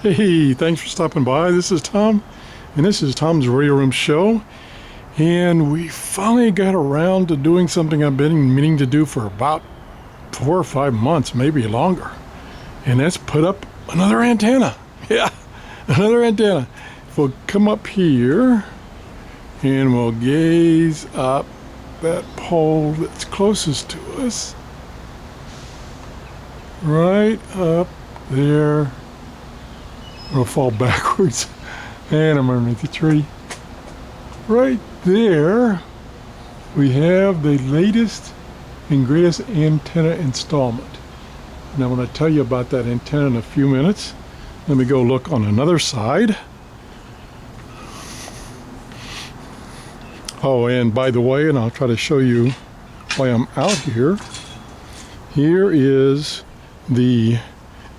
Hey, thanks for stopping by. This is Tom, and this is Tom's Radio Room Show. And we finally got around to doing something I've been meaning to do for about 4 or 5 months, maybe longer. And that's put up another antenna. Yeah, another antenna. We'll come up here and we'll gaze up that pole that's closest to us. Right up there. It'll fall backwards. And I'm underneath the tree. Right there, we have the latest and greatest antenna installment. And I'm going to tell you about that antenna in a few minutes. Let me go look on another side. Oh, and by the way, and I'll try to show you why I'm out here. Here is the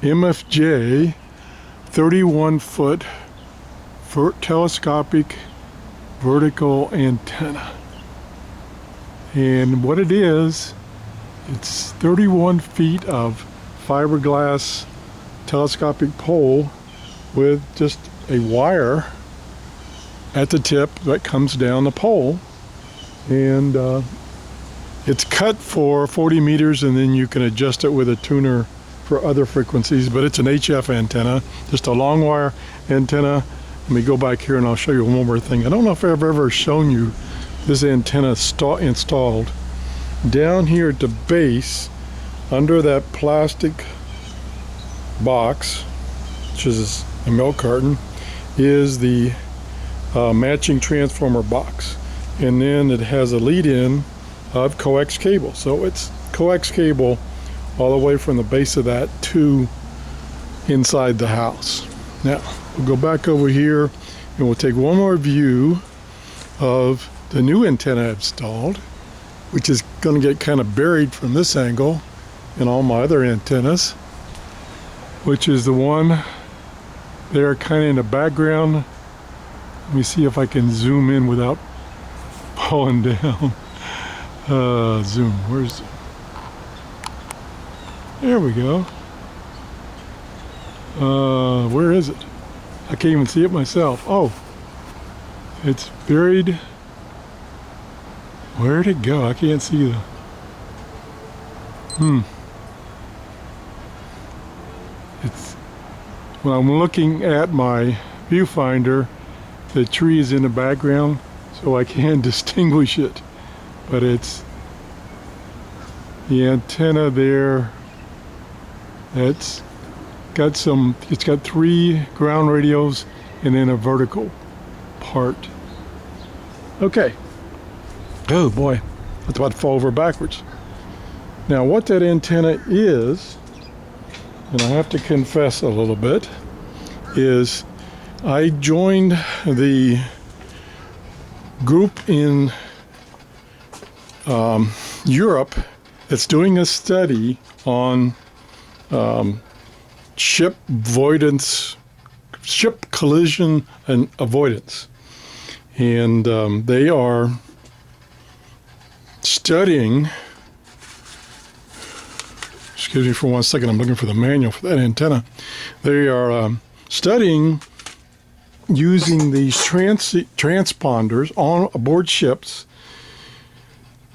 MFJ 31-foot telescopic vertical antenna. And what it is, it's 31 feet of fiberglass telescopic pole with just a wire at the tip that comes down the pole. And it's cut for 40 meters, and then you can adjust it with a tuner for other frequencies, but it's an HF antenna, just a long wire antenna. Let me go back here and I'll show you one more thing. I don't know if I've ever shown you this antenna installed. Down here at the base, under that plastic box, which is a milk carton, is the matching transformer box. And then it has a lead-in of coax cable. So it's coax cable all the way from the base of that to inside the house. Now, we'll go back over here and we'll take one more view of the new antenna I've installed, which is going to get kind of buried from this angle in all my other antennas, which is the one there kind of in the background. Let me see if I can zoom in without falling down. Zoom, where's the... There we go. Where is it? I can't even see it myself. Oh, it's buried. Where'd it go? I can't see the... It's... When I'm looking at my viewfinder, the tree is in the background, so I can distinguish it. But it's the antenna there. It's got 3 ground radios and then a vertical part. Okay. Oh boy, that's about to fall over backwards. Now what that antenna is, and I have to confess a little bit, is I joined the group in Europe that's doing a study on ship collision and avoidance. And they are studying, excuse me for 1 second, I'm looking for the manual for that antenna. They are studying using these transponders on aboard ships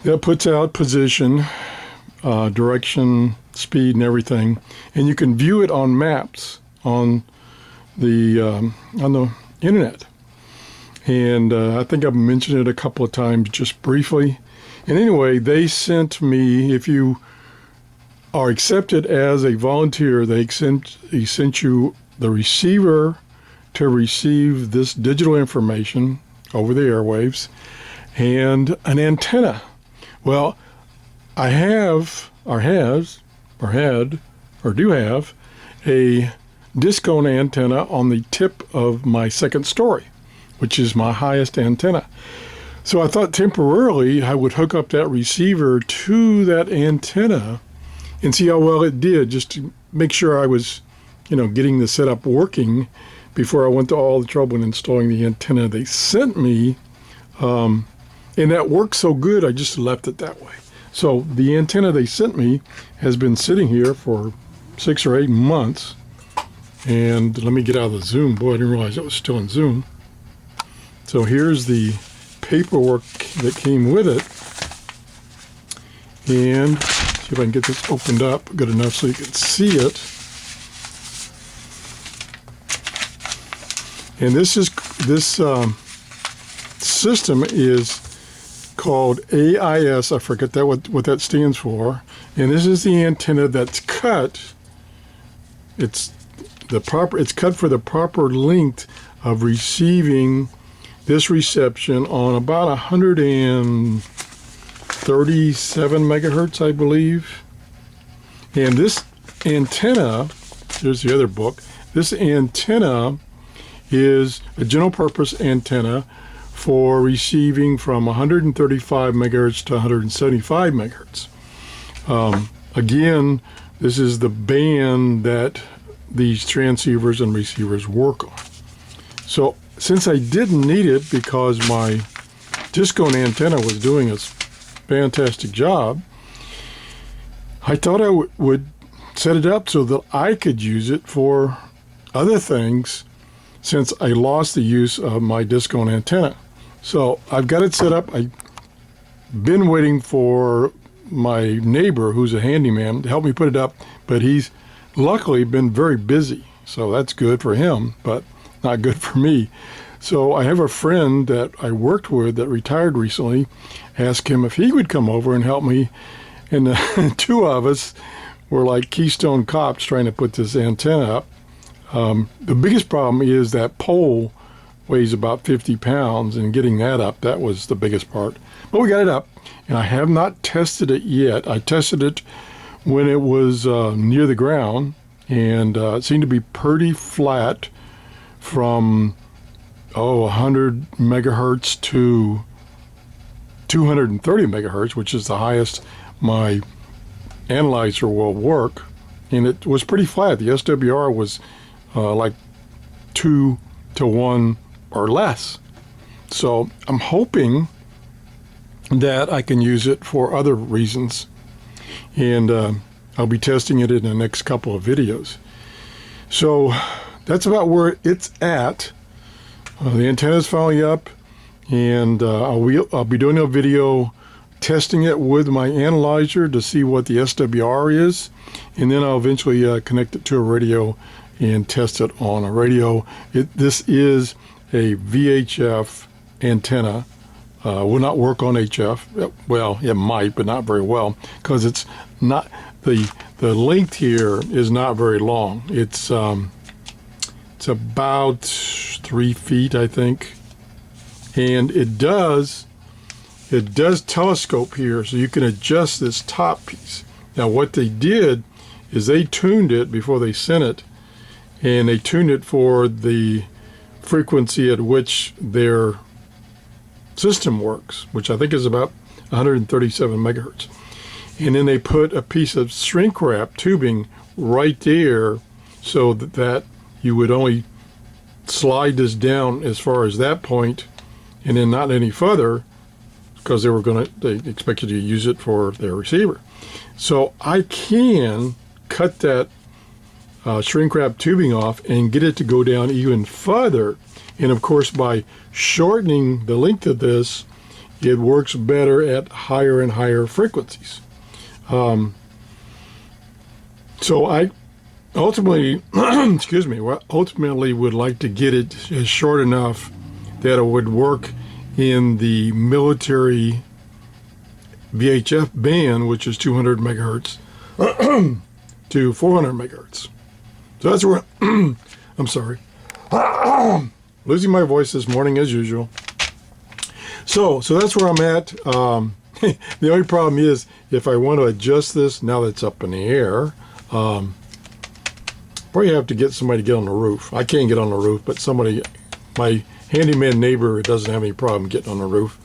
that puts out position, direction, speed, and everything, and you can view it on maps on the internet. And I think I've mentioned it a couple of times just briefly. And anyway, they sent me, if you are accepted as a volunteer, they sent you the receiver to receive this digital information over the airwaves and an antenna. Well, I have, or do have, a discone antenna on the tip of my second story, which is my highest antenna. So I thought temporarily I would hook up that receiver to that antenna and see how well it did, just to make sure I was, getting the setup working before I went to all the trouble in installing the antenna they sent me. And that worked so good, I just left it that way. So the antenna they sent me has been sitting here for 6 or 8 months. And let me get out of the zoom. Boy, I didn't realize it was still in zoom. So here's the paperwork that came with it. And see if I can get this opened up good enough so you can see it. And this system is called AIS. I forget that what that stands for. And this is the antenna that's cut. It's cut for the proper length of receiving this reception on about 137 megahertz, I believe. And this antenna, there's the other book. This antenna is a general purpose antenna for receiving from 135 megahertz to 175 megahertz. Again, this is the band that these transceivers and receivers work on. So since I didn't need it because my discone antenna was doing a fantastic job, I thought I would set it up so that I could use it for other things since I lost the use of my discone antenna. So I've got it set up. I've been waiting for my neighbor, who's a handyman, to help me put it up, but he's luckily been very busy. So that's good for him, but not good for me. So I have a friend that I worked with that retired recently, asked him if he would come over and help me. And the two of us were like Keystone cops trying to put this antenna up. The biggest problem is that pole weighs about 50 pounds, and getting that up, that was the biggest part. But we got it up, and I have not tested it yet. I tested it when it was near the ground, and it seemed to be pretty flat from 100 megahertz to 230 megahertz, which is the highest my analyzer will work, and it was pretty flat. The SWR was like 2 to 1 or less. So I'm hoping that I can use it for other reasons, and I'll be testing it in the next couple of videos. So that's about where it's at. The antenna is finally up, and I'll be doing a video testing it with my analyzer to see what the SWR is, and then I'll eventually connect it to a radio and test it on a radio. This is a VHF antenna. Will not work on HF. Well, it might, but not very well, because it's not the length here is not very long. It's about 3 feet, I think, and it does telescope here, so you can adjust this top piece. Now, what they did is they tuned it before they sent it, and they tuned it for the frequency at which their system works, which I think is about 137 megahertz. And then they put a piece of shrink wrap tubing right there so that you would only slide this down as far as that point and then not any further, because they expected you to use it for their receiver. So I can cut that shrink wrap tubing off and get it to go down even further. And of course, by shortening the length of this, it works better at higher and higher frequencies. So I ultimately, ultimately would like to get it short enough that it would work in the military VHF band, which is 200 megahertz to 400 megahertz. So that's where, I'm sorry, losing my voice this morning as usual. So that's where I'm at. The only problem is if I want to adjust this, now that it's up in the air, probably have to get somebody to get on the roof. I can't get on the roof, but somebody, my handyman neighbor, doesn't have any problem getting on the roof.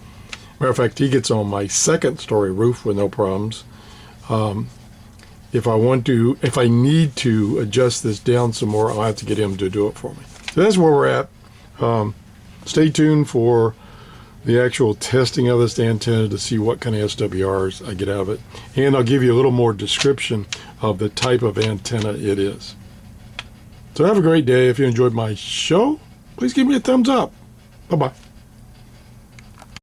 Matter of fact, he gets on my second-story roof with no problems. If I need to adjust this down some more, I'll have to get him to do it for me. So that's where we're at. Stay tuned for the actual testing of this antenna to see what kind of SWRs I get out of it. And I'll give you a little more description of the type of antenna it is. So have a great day. If you enjoyed my show, please give me a thumbs up. Bye-bye.